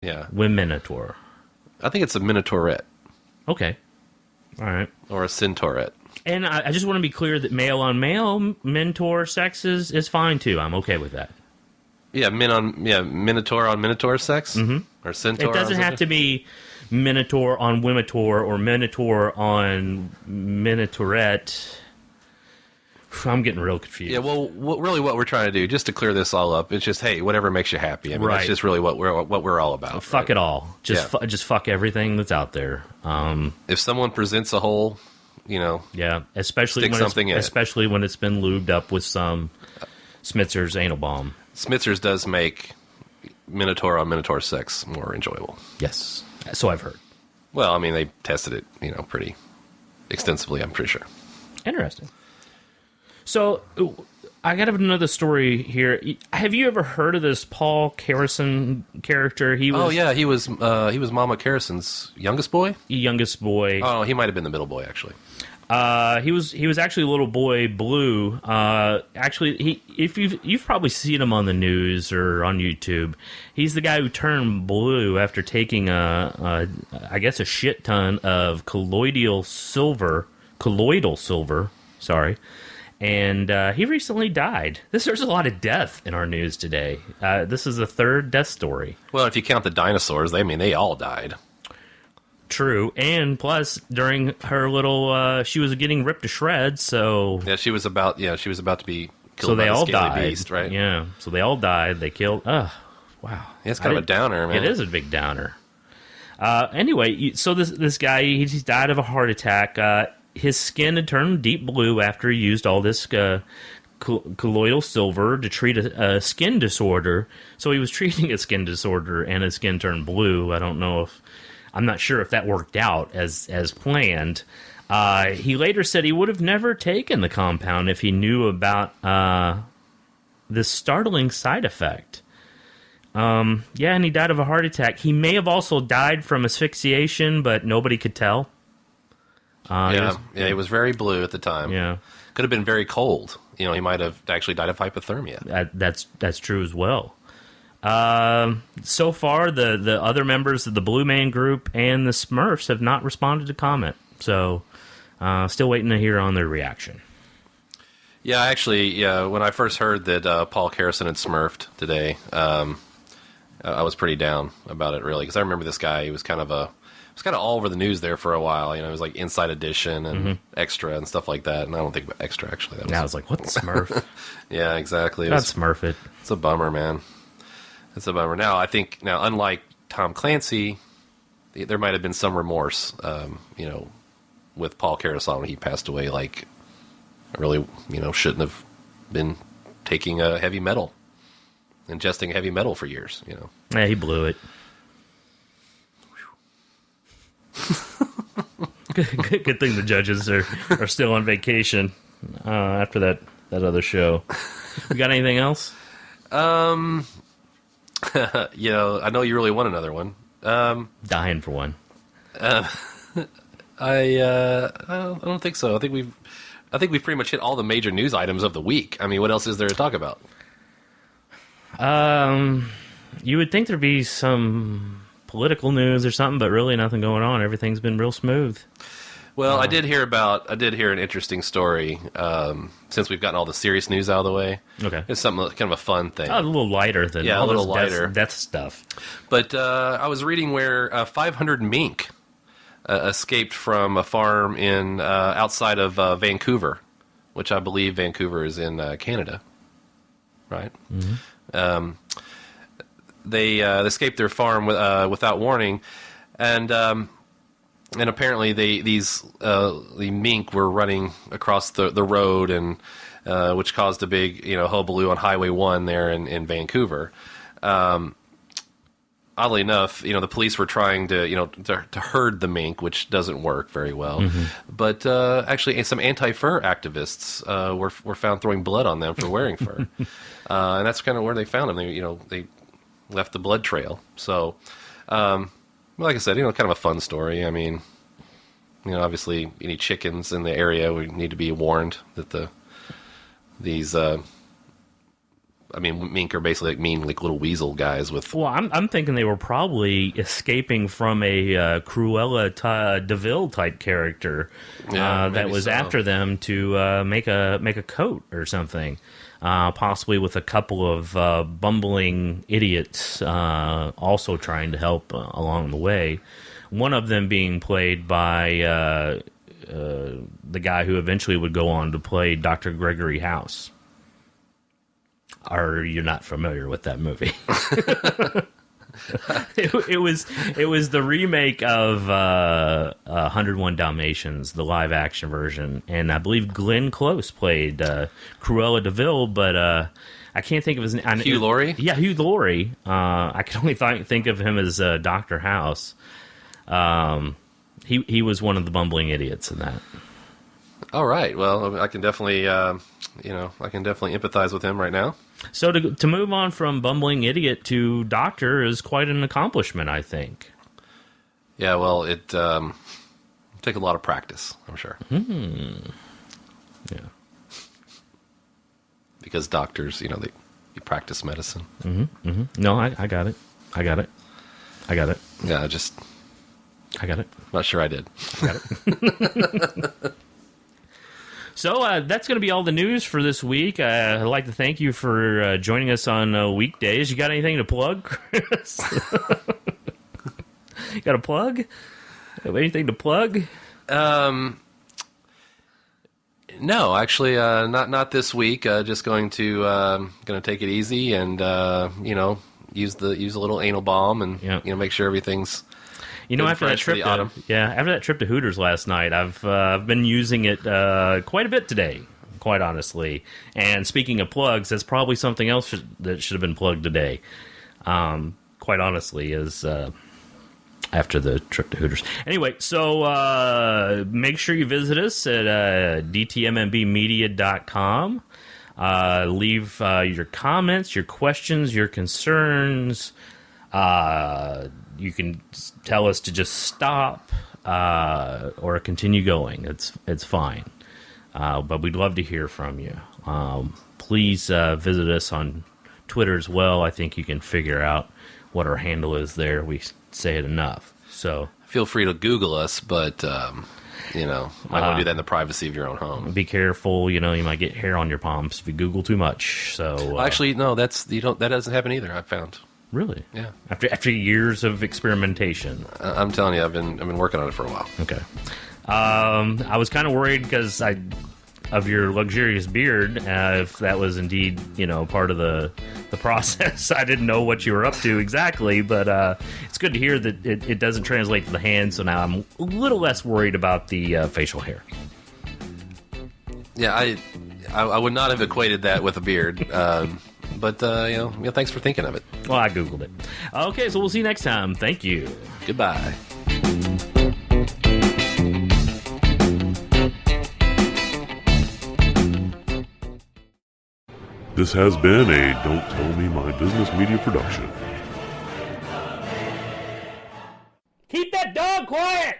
Yeah. Minotaur. I think it's a Minotaurette. Okay. All right. Or a Centaurette. And I just want to be clear that male on male Minotaur sex is fine too. I'm okay with that. Yeah, Minotaur on Minotaur sex? Mm-hmm. Or Centaur. It doesn't have to be Minotaur on Wimitor or Minotaur on Minotaurette. I'm getting real confused. Yeah, well, really what we're trying to do, just to clear this all up, it's just, hey, whatever makes you happy. I mean, that's just really what we're all about. Fuck it all. Just fuck everything that's out there. If someone presents a hole, yeah, especially when it's been lubed up with some Smitzer's anal bomb. Smitzer's does make Minotaur on Minotaur sex more enjoyable. Yes, so I've heard. Well, I mean, they tested it, pretty extensively, I'm pretty sure. Interesting. So, I got another story here. Have you ever heard of this Paul Carrison character? He was Mama Carrison's youngest boy? Youngest boy. Oh, he might have been the middle boy, actually. He was actually little boy Blue. Actually, if you've probably seen him on the news or on YouTube. He's the guy who turned blue after taking I guess a shit ton of colloidal silver. Sorry. And he recently died. There's a lot of death in our news today. This is the third death story. Well, if you count the dinosaurs, they all died. True, and plus during her little, she was getting ripped to shreds. So yeah, she was about to be killed. So they by all the scaly died, beast, right? Yeah, so they all died. They killed. Wow, yeah, it's kind of a downer, man. It is a big downer. Anyway, so this guy he died of a heart attack. His skin had turned deep blue after he used all this colloidal silver to treat a skin disorder. So he was treating a skin disorder, and his skin turned blue. I'm not sure if that worked out as planned. He later said he would have never taken the compound if he knew about this startling side effect. And he died of a heart attack. He may have also died from asphyxiation, but nobody could tell. He was very blue at the time. Yeah. Could have been very cold. He might have actually died of hypothermia. That's true as well. So far, the other members of the Blue Man Group and the Smurfs have not responded to comment. So, still waiting to hear on their reaction. Yeah, actually, when I first heard that Paul Carrison had smurfed today, I was pretty down about it, really, because I remember this guy. He was kind of all over the news there for a while. It was like Inside Edition and Extra and stuff like that. And I don't think about Extra, actually. I was like, what the Smurf? Yeah, exactly. Smurf it. It's a bummer, man. It's a bummer. Now, I think, unlike Tom Clancy, there might have been some remorse, with Paul Carrison when he passed away. Like, I really, shouldn't have been taking heavy metal, ingesting heavy metal for years, Yeah, he blew it. Good thing the judges are still on vacation after that other show. We got anything else? I know you really want another one. Dying for one. I don't think so. I think we've pretty much hit all the major news items of the week. I mean, what else is there to talk about? You would think there'd be some political news or something, but really nothing going on. Everything's been real smooth. Well, I did hear an interesting story. Since we've gotten all the serious news out of the way, okay, it's something kind of a fun thing. A little lighter than all this death stuff. But I was reading where 500 mink escaped from a farm in outside of Vancouver, which I believe Vancouver is in Canada, right? Mm-hmm. They escaped their farm without warning, and apparently the mink were running across the road, and which caused a big hullabaloo on Highway 1 there in Vancouver. Oddly enough, the police were trying to herd the mink, which doesn't work very well. Mm-hmm. But actually, some anti-fur activists were found throwing blood on them for wearing fur, and that's kind of where they found them. They left the blood trail. So, like I said, kind of a fun story. I mean, obviously, any chickens in the area, we need to be warned that these I mean, mink are basically like mean, like little weasel guys with. Well, I'm thinking they were probably escaping from a Cruella DeVille type character that was after them to make a coat or something, possibly with a couple of bumbling idiots also trying to help along the way. One of them being played by the guy who eventually would go on to play Dr. Gregory House. Are you not familiar with that movie? it was the remake of 101 Dalmatians, the live action version, and I believe Glenn Close played Cruella DeVille, but I can't think of his name. Hugh Laurie? Yeah, Hugh Laurie. I can only think of him as Dr. House. He was one of the bumbling idiots in that. All right. Well, I can definitely, empathize with him right now. So to move on from bumbling idiot to doctor is quite an accomplishment, I think. Yeah, well, it take a lot of practice, I'm sure. Yeah. Because doctors, you practice medicine. No, I got it. I got it. Yeah, I got it. Not sure I did. I got it. So that's going to be all the news for this week. I'd like to thank you for joining us on Weekdays. You got anything to plug, Chris? You got a plug? Anything to plug? No, actually, not this week. Just going to take it easy and use a little anal balm and make sure everything's. After that trip, after that trip to Hooters last night, I've been using it quite a bit today, quite honestly. And speaking of plugs, that's probably something else that should have been plugged today. Quite honestly, is after the trip to Hooters. Anyway, so make sure you visit us at dtmmbmedia.com. Leave your comments, your questions, your concerns. You can tell us to just stop or continue going. It's fine. But we'd love to hear from you. Please visit us on Twitter as well. I think you can figure out what our handle is there. We say it enough. So feel free to Google us, but might want to do that in the privacy of your own home. Be careful. You might get hair on your palms if you Google too much. So actually, no, that doesn't happen either. I've found. Really? Yeah. After years of experimentation. I'm telling you, I've been working on it for a while. Okay. I was kind of worried because of your luxurious beard, if that was indeed part of the process. I didn't know what you were up to exactly, but it's good to hear that it doesn't translate to the hand. So now I'm a little less worried about the facial hair. Yeah, I would not have equated that with a beard. But, thanks for thinking of it. Well, I Googled it. Okay, so we'll see you next time. Thank you. Goodbye. This has been a Don't Tell Me My Business Media production. Keep that dog quiet!